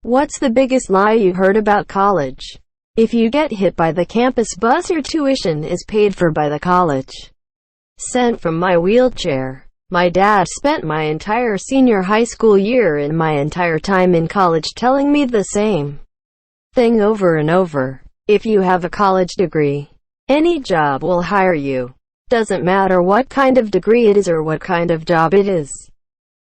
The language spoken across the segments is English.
What's the biggest lie you heard about college? If you get hit by the campus bus, your tuition is paid for by the college. Sent from my wheelchair. My dad spent my entire senior high school year and my entire time in college telling me the same thing over and over. If you have a college degree, any job will hire you. Doesn't matter what kind of degree it is or what kind of job it is.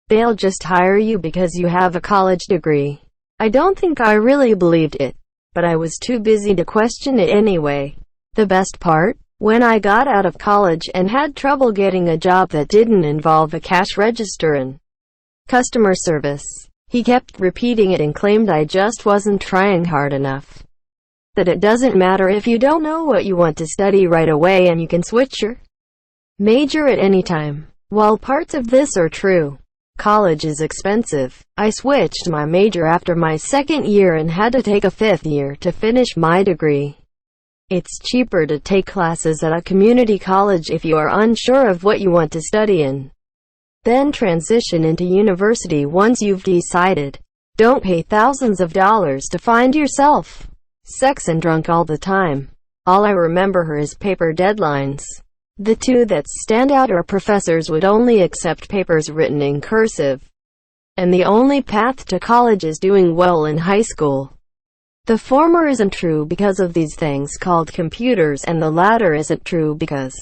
They'll just hire you because you have a college degree. I don't think I really believed it, but I was too busy to question it anyway. The best part? When I got out of college and had trouble getting a job that didn't involve a cash register and customer service, he kept repeating it and claimed I just wasn't trying hard enough. That it doesn't matter if you don't know what you want to study right away and you can switch your major at any time. While parts of this are true, college is expensive. I switched my major after my second year and had to take a fifth year to finish my degree. It's cheaper to take classes at a community college if you are unsure of what you want to study in. Then transition into university once you've decided. Don't pay thousands of dollars to find yourself sex and drunk all the time. All I remember is paper deadlines. The two that stand out are professors would only accept papers written in cursive, and the only path to college is doing well in high school. The former isn't true because of these things called computers, and the latter isn't true because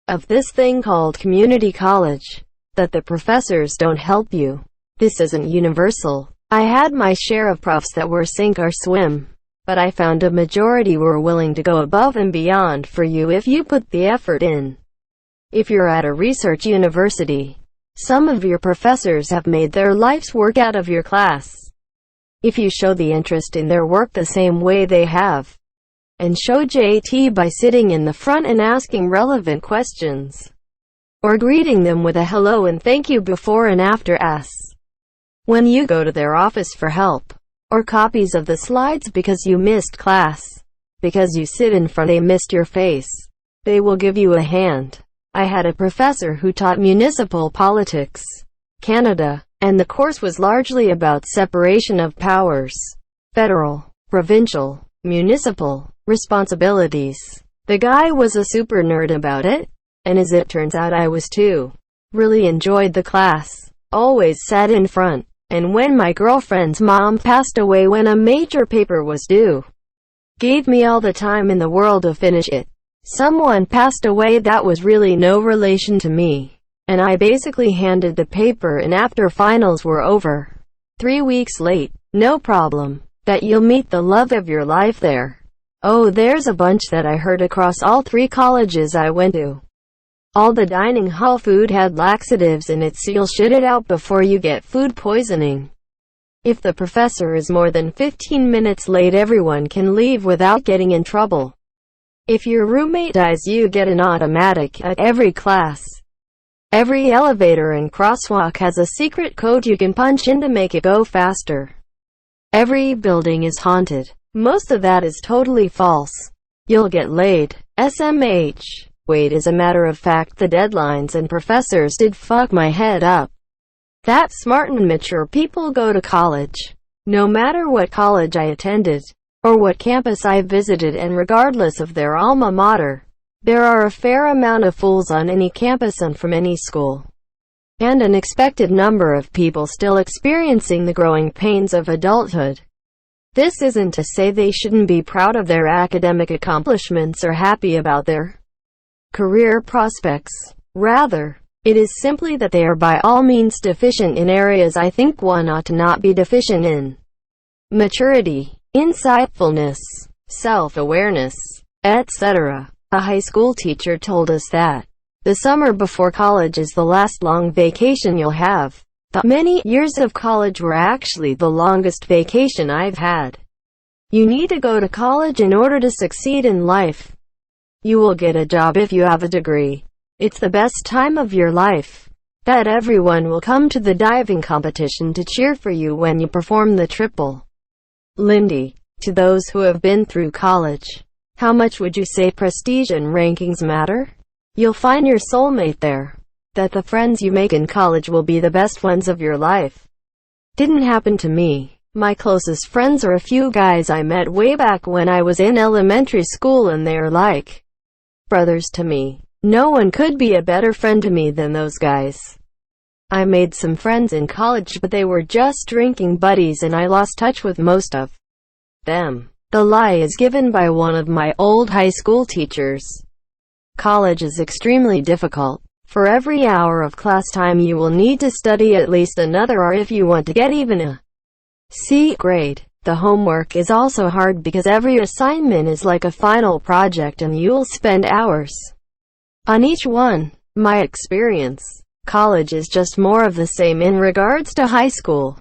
of this thing called community college, that the professors don't help you. This isn't universal. I had my share of profs that were sink or swim, but I found a majority were willing to go above and beyond for you if you put the effort in. If you're at a research university, some of your professors have made their life's work out of your class. If you show the interest in their work the same way they have, and show JT by sitting in the front and asking relevant questions, or greeting them with a hello and thank you before and after when you go to their office for help, or copies of the slides because you missed class, because you sit in front they missed your face, they will give you a hand. I had a professor who taught municipal politics, Canada, and the course was largely about separation of powers, federal, provincial, municipal responsibilities. The guy was a super nerd about it, and as it turns out I was too. Really enjoyed the class, always sat in front. And when my girlfriend's mom passed away when a major paper was due, gave me all the time in the world to finish it. Someone passed away that was really no relation to me, and I basically handed the paper in after finals were over. 3 weeks late, no problem. That you'll meet the love of your life there. Oh, there's a bunch that I heard across all 3 colleges I went to. All the dining hall food had laxatives in it, so you'll shit it out before you get food poisoning. If the professor is more than 15 minutes late, everyone can leave without getting in trouble. If your roommate dies, you get an automatic at every class. Every elevator and crosswalk has a secret code you can punch in to make it go faster. Every building is haunted. Most of that is totally false. You'll get laid. SMH. Wait, as a matter of fact, the deadlines and professors did fuck my head up. That smart and mature people go to college. No matter what college I attended, or what campus I visited, and regardless of their alma mater, there are a fair amount of fools on any campus and from any school. And an expected number of people still experiencing the growing pains of adulthood. This isn't to say they shouldn't be proud of their academic accomplishments or happy about their career prospects. Rather, it is simply that they are by all means deficient in areas I think one ought to not be deficient in. Maturity, insightfulness, self-awareness, etc. A high school teacher told us that the summer before college is the last long vacation you'll have. The many years of college were actually the longest vacation I've had. You need to go to college in order to succeed in life. You will get a job if you have a degree. It's the best time of your life. That everyone will come to the diving competition to cheer for you when you perform the triple Lindy. To those who have been through college, how much would you say prestige and rankings matter? You'll find your soulmate there. That the friends you make in college will be the best ones of your life. Didn't happen to me. My closest friends are a few guys I met way back when I was in elementary school, and they're like brothers to me. No one could be a better friend to me than those guys. I made some friends in college, but they were just drinking buddies and I lost touch with most of them. The lie is given by one of my old high school teachers. College is extremely difficult. For every hour of class time you will need to study at least another hour if you want to get even a C grade. The homework is also hard because every assignment is like a final project and you'll spend hours on each one. My experience. College is just more of the same in regards to high school.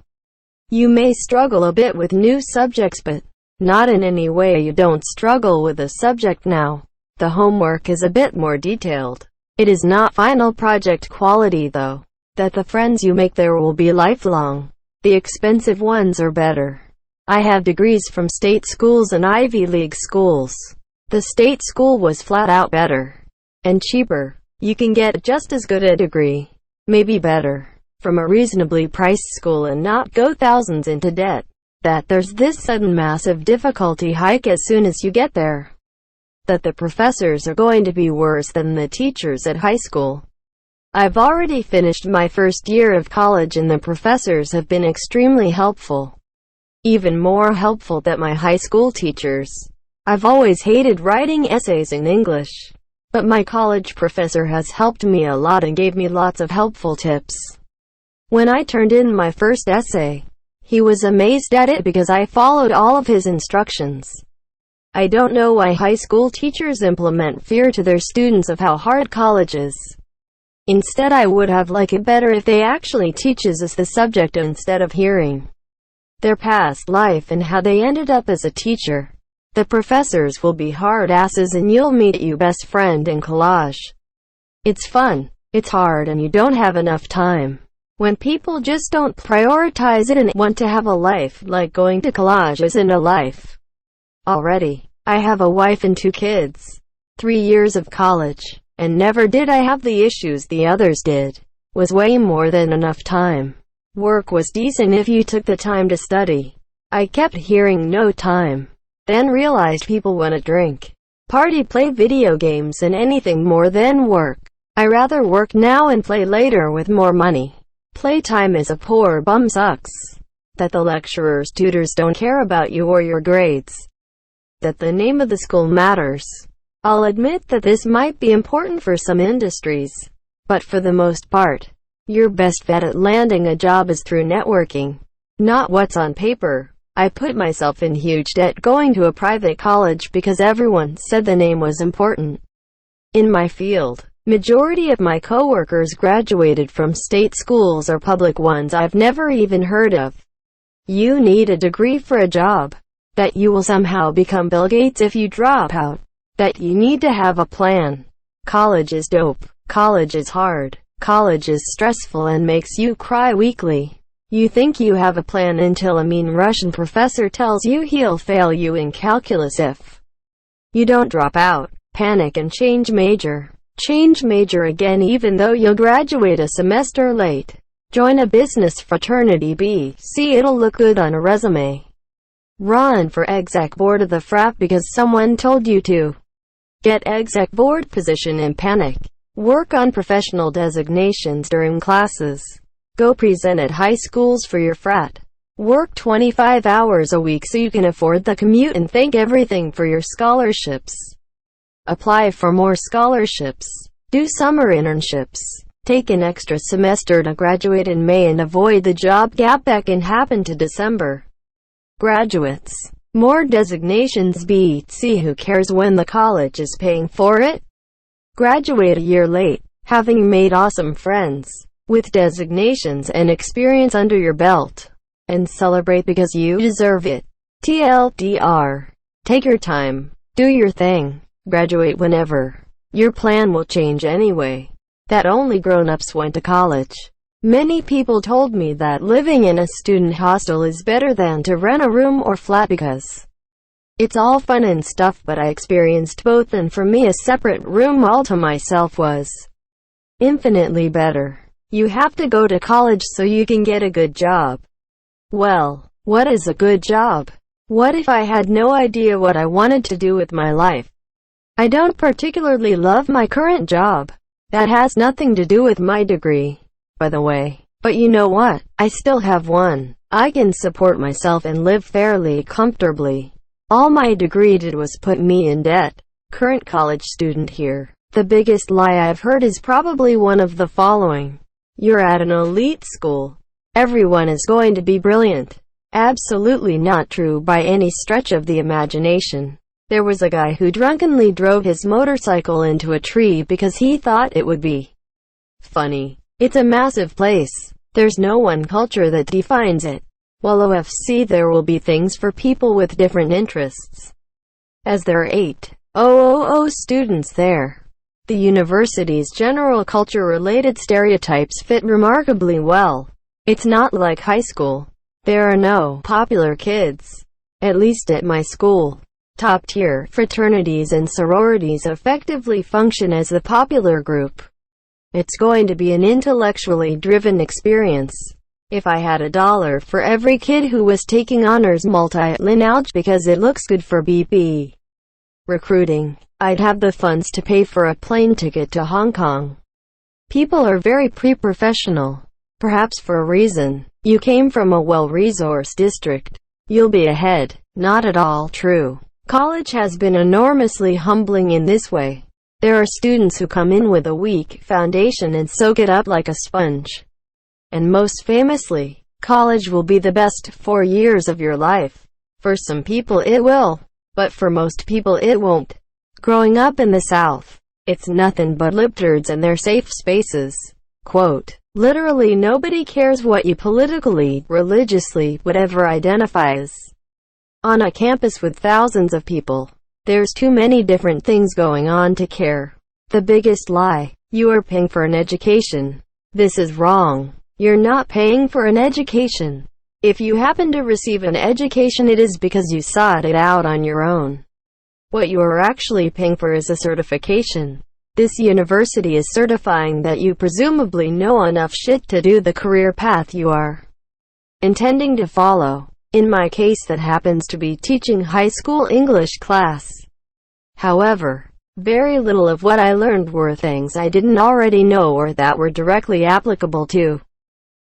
You may struggle a bit with new subjects, but not in any way you don't struggle with a subject now. The homework is a bit more detailed. It is not final project quality though. That the friends you make there will be lifelong. The expensive ones are better. I have degrees from state schools and Ivy League schools. The state school was flat out better and cheaper. You can get just as good a degree, maybe better, from a reasonably priced school and not go thousands into debt. That there's this sudden massive difficulty hike as soon as you get there. That the professors are going to be worse than the teachers at high school. I've already finished my first year of college and the professors have been extremely helpful. Even more helpful than my high school teachers. I've always hated writing essays in English, but my college professor has helped me a lot and gave me lots of helpful tips. When I turned in my first essay, he was amazed at it because I followed all of his instructions. I don't know why high school teachers implement fear to their students of how hard college is. Instead, I would have liked it better if they actually teaches us the subject instead of hearing their past life and how they ended up as a teacher. The professors will be hard asses and you'll meet your best friend in college. It's fun, it's hard, and you don't have enough time. When people just don't prioritize it and want to have a life, like going to college isn't a life already. I have a wife and 2 kids. 3 years of college, and never did I have the issues the others did. Was way more than enough time. Work was decent if you took the time to study. I kept hearing no time. Then realized people want to drink, party, play video games and anything more than work. I rather work now and play later with more money. Playtime is a poor bum sucks. That the lecturers, tutors don't care about you or your grades. That the name of the school matters. I'll admit that this might be important for some industries, but for the most part, your best bet at landing a job is through networking, not what's on paper. I put myself in huge debt going to a private college because everyone said the name was important. In my field, majority of my coworkers graduated from state schools or public ones I've never even heard of. You need a degree for a job. That you will somehow become Bill Gates if you drop out. That you need to have a plan. College is dope. College is hard. College is stressful and makes you cry weekly. You think you have a plan until a mean Russian professor tells you he'll fail you in calculus if you don't drop out. Panic and change major. Change major again even though you'll graduate a semester late. Join a business fraternity BC, it'll look good on a resume. Run for exec board of the frat because someone told you to. Get exec board position and panic. Work on professional designations during classes. Go present at high schools for your frat. Work 25 hours a week so you can afford the commute and thank everything for your scholarships. Apply for more scholarships. Do summer internships. Take an extra semester to graduate in May and avoid the job gap that can happen to December. Graduates. More designations BC, who cares when the college is paying for it? Graduate a year late, having made awesome friends, with designations and experience under your belt, and celebrate because you deserve it. TLDR. Take your time. Do your thing. Graduate whenever. Your plan will change anyway. That only grown-ups went to college. Many people told me that living in a student hostel is better than to rent a room or flat because it's all fun and stuff, but I experienced both, and for me a separate room all to myself was infinitely better. You have to go to college so you can get a good job. Well, What is a good job? What if I had no idea what I wanted to do with my life? I don't particularly love my current job. That has nothing to do with my degree, by the way. But you know what? I still have one. I can support myself and live fairly comfortably. All my degree did was put me in debt. Current college student here. The biggest lie I've heard is probably one of the following. You're at an elite school. Everyone is going to be brilliant. Absolutely not true by any stretch of the imagination. There was a guy who drunkenly drove his motorcycle into a tree because he thought it would be funny. It's a massive place. There's no one culture that defines it. While OFC there will be things for people with different interests. As there are 8,000 students there. The university's general culture-related stereotypes fit remarkably well. It's not like high school. There are no popular kids. At least at my school. Top-tier fraternities and sororities effectively function as the popular group. It's going to be an intellectually driven experience. If I had $1 for every kid who was taking honors multi-lineage because it looks good for BP recruiting, I'd have the funds to pay for a plane ticket to Hong Kong. People are very pre-professional. Perhaps for a reason. You came from a well-resourced district. You'll be ahead. Not at all true. College has been enormously humbling in this way. There are students who come in with a weak foundation and soak it up like a sponge. And most famously, college will be the best 4 years of your life. For some people it will. But for most people it won't. Growing up in the South, it's nothing but libtards and their safe spaces. Quote, literally nobody cares what you politically, religiously, whatever identifies. On a campus with thousands of people, there's too many different things going on to care. The biggest lie. You are paying for an education. This is wrong. You're not paying for an education. If you happen to receive an education, it is because you sought it out on your own. What you are actually paying for is a certification. This university is certifying that you presumably know enough shit to do the career path you are intending to follow. In my case, that happens to be teaching high school English class. However, very little of what I learned were things I didn't already know or that were directly applicable to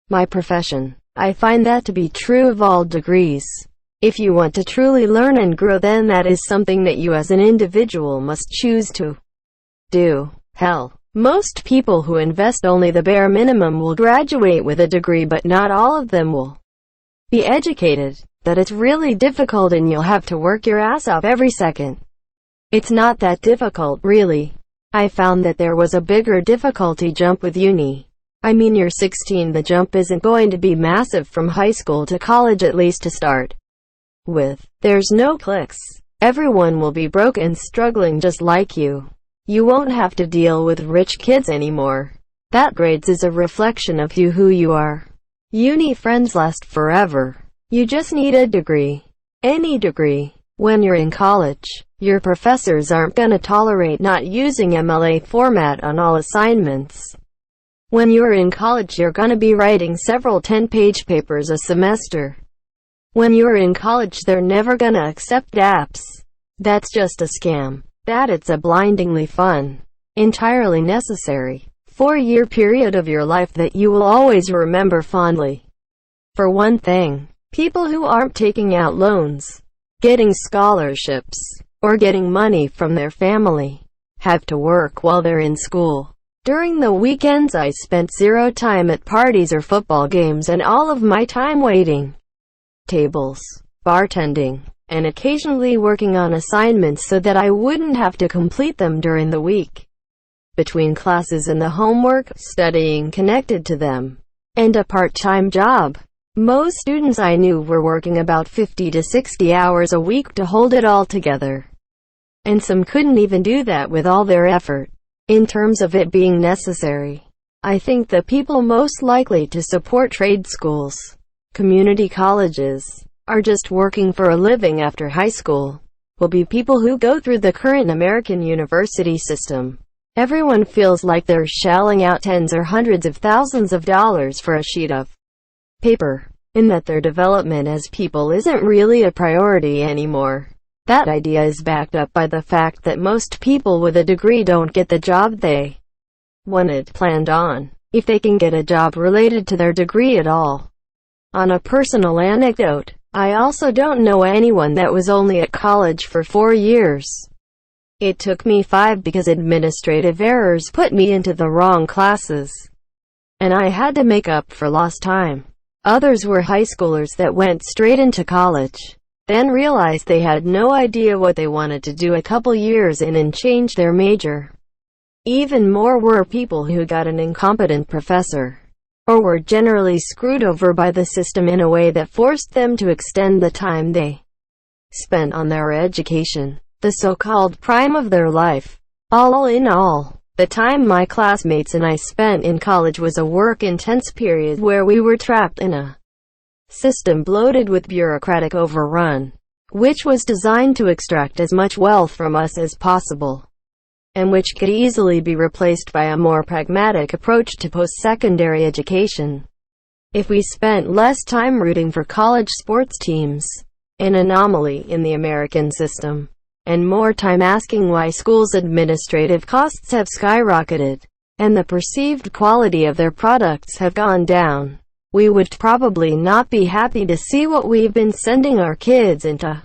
my profession. I find that to be true of all degrees. If you want to truly learn and grow, then that is something that you as an individual must choose to do. Hell, most people who invest only the bare minimum will graduate with a degree, but not all of them will be educated. That it's really difficult and you'll have to work your ass off every second. It's not that difficult, really. I found that there was a bigger difficulty jump with uni. I mean, you're 16, the jump isn't going to be massive from high school to college, at least to start with. There's no cliques. Everyone will be broke and struggling just like you. You won't have to deal with rich kids anymore. That grades is a reflection of who you are. Uni friends last forever. You just need a degree. Any degree. When you're in college, your professors aren't gonna tolerate not using MLA format on all assignments. When you're in college, you're gonna be writing several 10-page papers a semester. When you're in college, they're never gonna accept apps. That's just a scam. That it's a blindingly fun, entirely necessary, 4-year period of your life that you will always remember fondly. For one thing, people who aren't taking out loans, getting scholarships, or getting money from their family, have to work while they're in school. During the weekends I spent 0 time at parties or football games and all of my time waiting tables, bartending, and occasionally working on assignments so that I wouldn't have to complete them during the week. Between classes and the homework, studying connected to them, and a part-time job. Most students I knew were working about 50 to 60 hours a week to hold it all together. And some couldn't even do that with all their effort. In terms of it being necessary, I think the people most likely to support trade schools, community colleges, are just working for a living after high school, will be people who go through the current American university system. Everyone feels like they're shelling out tens or hundreds of thousands of dollars for a sheet of paper. in that their development as people isn't really a priority anymore. That idea is backed up by the fact that most people with a degree don't get the job they planned on, if they can get a job related to their degree at all. On a personal anecdote, I also don't know anyone that was only at college for 4 years. It took me 5 because administrative errors put me into the wrong classes, and I had to make up for lost time. Others were high schoolers that went straight into college, then realized they had no idea what they wanted to do a couple years in and changed their major. Even more were people who got an incompetent professor, or were generally screwed over by the system in a way that forced them to extend the time they spent on their education, the so-called prime of their life. All in all, the time my classmates and I spent in college was a work-intense period where we were trapped in a system bloated with bureaucratic overrun, which was designed to extract as much wealth from us as possible, and which could easily be replaced by a more pragmatic approach to post-secondary education. If we spent less time rooting for college sports teams, an anomaly in the American system, and more time asking why schools' administrative costs have skyrocketed, and the perceived quality of their products have gone down, we would probably not be happy to see what we've been sending our kids into.